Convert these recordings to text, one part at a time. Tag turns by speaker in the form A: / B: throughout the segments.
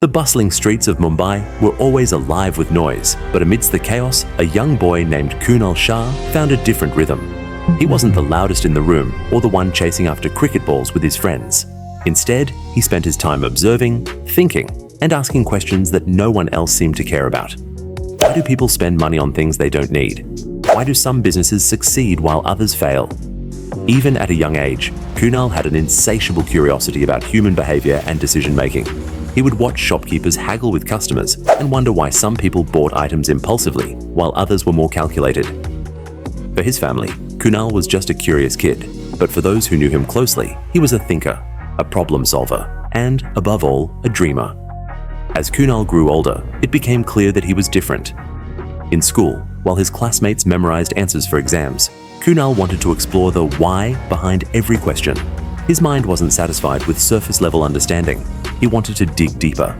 A: The bustling streets of Mumbai were always alive with noise, but amidst the chaos, a young boy named Kunal Shah found a different rhythm. He wasn't the loudest in the room or the one chasing after cricket balls with his friends. Instead, he spent his time observing, thinking, and asking questions that no one else seemed to care about. Why do people spend money on things they don't need? Why do some businesses succeed while others fail? Even at a young age, Kunal had an insatiable curiosity about human behavior and decision-making. He would watch shopkeepers haggle with customers and wonder why some people bought items impulsively while others were more calculated. For his family, Kunal was just a curious kid, but for those who knew him closely, he was a thinker, a problem solver, and, above all, a dreamer. As Kunal grew older, it became clear that he was different. In school, while his classmates memorized answers for exams, Kunal wanted to explore the why behind every question. His mind wasn't satisfied with surface-level understanding. He wanted to dig deeper.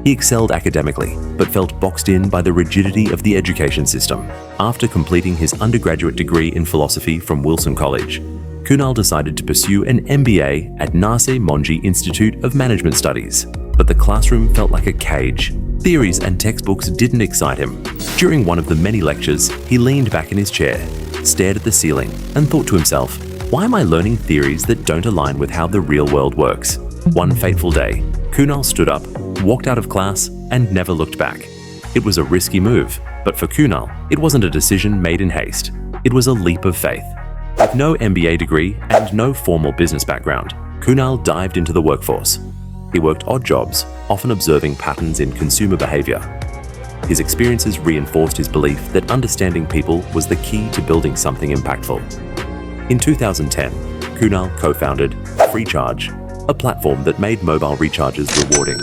A: He excelled academically, but felt boxed in by the rigidity of the education system. After completing his undergraduate degree in philosophy from Wilson College, Kunal decided to pursue an MBA at Nase Monji Institute of Management Studies. But the classroom felt like a cage. Theories and textbooks didn't excite him. During one of the many lectures, he leaned back in his chair, stared at the ceiling, and thought to himself, why am I learning theories that don't align with how the real world works? One fateful day, Kunal stood up, walked out of class, and never looked back. It was a risky move, but for Kunal, it wasn't a decision made in haste. It was a leap of faith. With no MBA degree and no formal business background, Kunal dived into the workforce. He worked odd jobs, often observing patterns in consumer behavior. His experiences reinforced his belief that understanding people was the key to building something impactful. In 2010, Kunal co-founded FreeCharge, a platform that made mobile recharges rewarding.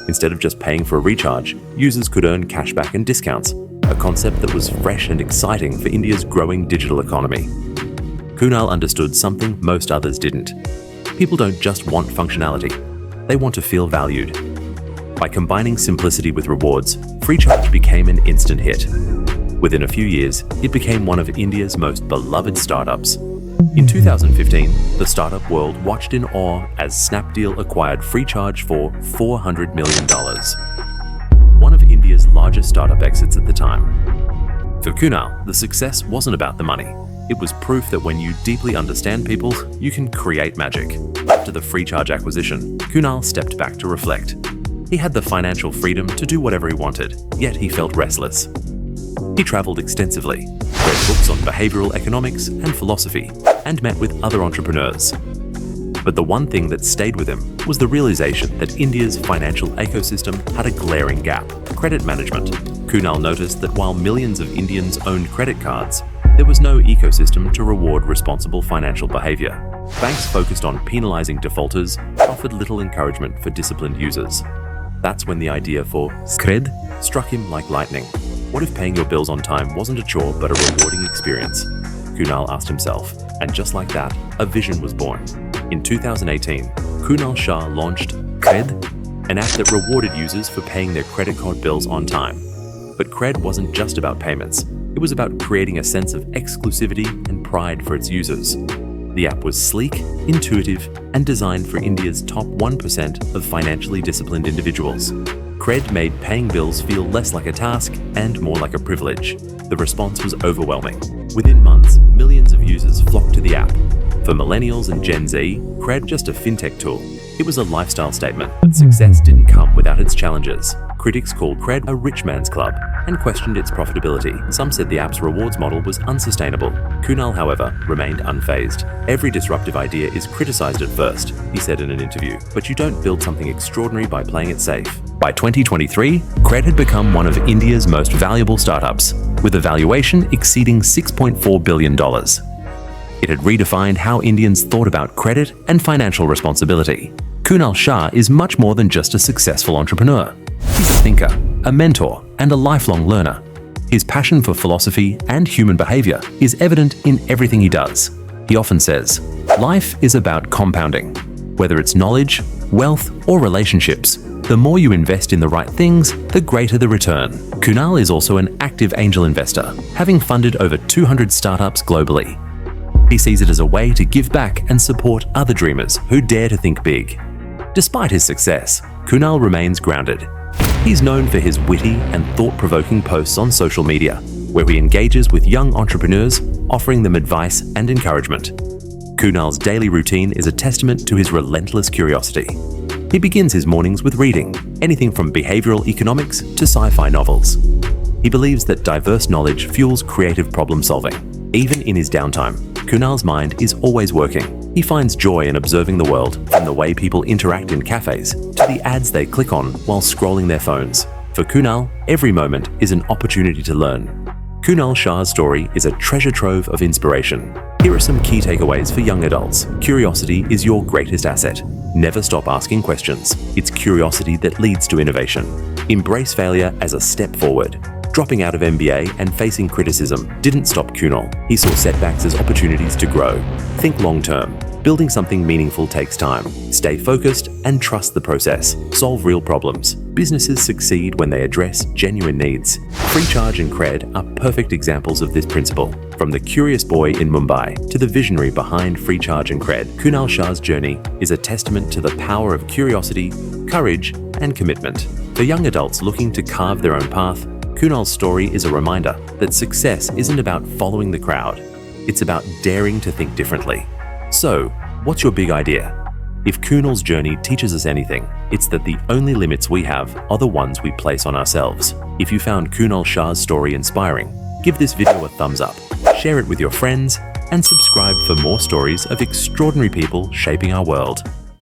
A: Instead of just paying for a recharge, users could earn cashback and discounts, a concept that was fresh and exciting for India's growing digital economy. Kunal understood something most others didn't. People don't just want functionality, they want to feel valued. By combining simplicity with rewards, FreeCharge became an instant hit. Within a few years, it became one of India's most beloved startups. In 2015, the startup world watched in awe as Snapdeal acquired FreeCharge for $400 million. One of India's largest startup exits at the time. For Kunal, the success wasn't about the money. It was proof that when you deeply understand people, you can create magic. After the FreeCharge acquisition, Kunal stepped back to reflect. He had the financial freedom to do whatever he wanted, yet he felt restless. He traveled extensively, read books on behavioral economics and philosophy, and met with other entrepreneurs. But the one thing that stayed with him was the realization that India's financial ecosystem had a glaring gap: credit management. Kunal noticed that while millions of Indians owned credit cards, there was no ecosystem to reward responsible financial behavior. Banks focused on penalizing defaulters, but offered little encouragement for disciplined users. That's when the idea for CRED struck him like lightning. What if paying your bills on time wasn't a chore but a rewarding experience? Kunal asked himself, and just like that, a vision was born. In 2018, Kunal Shah launched CRED, an app that rewarded users for paying their credit card bills on time. But CRED wasn't just about payments. It was about creating a sense of exclusivity and pride for its users. The app was sleek, intuitive, and designed for India's top 1% of financially disciplined individuals. CRED made paying bills feel less like a task and more like a privilege. The response was overwhelming. Within months, millions of users flocked to the app. For millennials and Gen Z, CRED was just a fintech tool. It was a lifestyle statement, but success didn't come without its challenges. Critics called CRED a rich man's club and questioned its profitability. Some said the app's rewards model was unsustainable. Kunal, however, remained unfazed. Every disruptive idea is criticized at first, he said in an interview, but you don't build something extraordinary by playing it safe. By 2023, CRED had become one of India's most valuable startups, with a valuation exceeding $6.4 billion. It had redefined how Indians thought about credit and financial responsibility. Kunal Shah is much more than just a successful entrepreneur. He's a thinker, a mentor, and a lifelong learner. His passion for philosophy and human behavior is evident in everything he does. He often says, life is about compounding. Whether it's knowledge, wealth, or relationships, the more you invest in the right things, the greater the return. Kunal is also an active angel investor, having funded over 200 startups globally. He sees it as a way to give back and support other dreamers who dare to think big. Despite his success, Kunal remains grounded. He's known for his witty and thought-provoking posts on social media, where he engages with young entrepreneurs, offering them advice and encouragement. Kunal's daily routine is a testament to his relentless curiosity. He begins his mornings with reading, anything from behavioral economics to sci-fi novels. He believes that diverse knowledge fuels creative problem-solving. Even in his downtime, Kunal's mind is always working. He finds joy in observing the world, from the way people interact in cafes to the ads they click on while scrolling their phones. For Kunal, every moment is an opportunity to learn. Kunal Shah's story is a treasure trove of inspiration. Here are some key takeaways for young adults. Curiosity is your greatest asset. Never stop asking questions. It's curiosity that leads to innovation. Embrace failure as a step forward. Dropping out of MBA and facing criticism didn't stop Kunal. He saw setbacks as opportunities to grow. Think long-term. Building something meaningful takes time. Stay focused and trust the process. Solve real problems. Businesses succeed when they address genuine needs. FreeCharge and CRED are perfect examples of this principle. From the curious boy in Mumbai to the visionary behind FreeCharge and CRED, Kunal Shah's journey is a testament to the power of curiosity, courage, and commitment. For young adults looking to carve their own path, Kunal's story is a reminder that success isn't about following the crowd. It's about daring to think differently. So, what's your big idea? If Kunal's journey teaches us anything, it's that the only limits we have are the ones we place on ourselves. If you found Kunal Shah's story inspiring, give this video a thumbs up, share it with your friends, and subscribe for more stories of extraordinary people shaping our world.